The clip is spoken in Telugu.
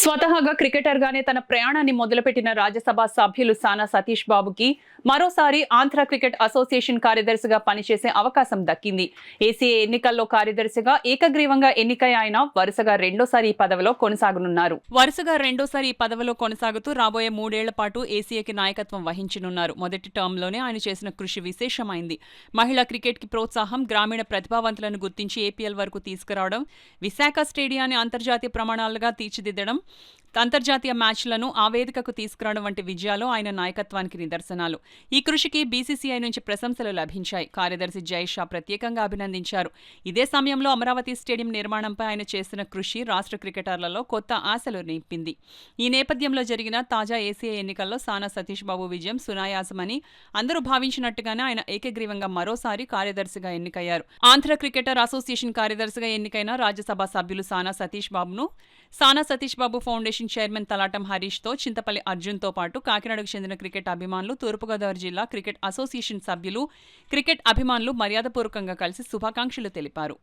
స్వతహాగా క్రికెటర్గానే తన ప్రయాణాన్ని మొదలుపెట్టిన రాజ్యసభ సభ్యులు సానా సతీష్ బాబుకి మరోసారి ఆంధ్ర క్రికెట్ అసోసియేషన్ కార్యదర్శిగా పనిచేసే అవకాశం దక్కింది. ఏసీఏ ఎన్నికల్లో కార్యదర్శిగా ఏకగ్రీవంగా ఎన్నికై ఆయన వరుసగా రెండోసారి ఈ పదవిలో కొనసాగుతూ రాబోయే 3 ఏళ్ల పాటు ఏసీఏకి నాయకత్వం వహించనున్నారు. మొదటి టర్మ్లోనే ఆయన చేసిన కృషి విశేషమైంది. మహిళా క్రికెట్కి ప్రోత్సాహం, గ్రామీణ ప్రతిభావంతులను గుర్తించి ఏపీఎల్ వరకు తీసుకురావడం, విశాఖ స్టేడియాన్ని అంతర్జాతీయ ప్రమాణాలుగా తీర్చిదిద్దడం, అంతర్జాతీయ మ్యాచ్లను ఆ వేదికకు తీసుకురావడం వంటి విజయాలు ఆయన నాయకత్వానికి నిదర్శనాలు. ఈ కృషికి బీసీసీఐ నుంచి ప్రశంసలు లభించాయి. కార్యదర్శి జై షా ప్రత్యేకంగా అభినందించారు. ఇదే సమయంలో అమరావతి స్టేడియం నిర్మాణంపై ఆయన చేసిన కృషి రాష్ట్ర క్రికెటర్లలో కొత్త ఆశలు నింపింది. ఈ నేపథ్యంలో జరిగిన తాజా ఏసీఏ ఎన్నికల్లో సానా సతీష్ బాబు విజయం సునాయాసమని అందరూ భావించినట్టుగానే ఆయన ఏకగ్రీవంగా మరోసారి కార్యదర్శిగా ఎన్నికయ్యారు. ఆంధ్ర క్రికెటర్ అసోసియేషన్ కార్యదర్శిగా ఎన్నికైన రాజ్యసభ సభ్యులు సానా సతీష్ బాబు ఫౌండేషన్ చైర్మన్ తలాటం హరీష్తో, చింతపల్లి అర్జున్తో పాటు కాకినాడకు చెందిన క్రికెట్ అభిమానులు, తూర్పుగోదావరి జిల్లా క్రికెట్ అసోసియేషన్ సభ్యులు, క్రికెట్ అభిమానులు మర్యాదపూర్వకంగా కలిసి శుభాకాంక్షలు తెలిపారు.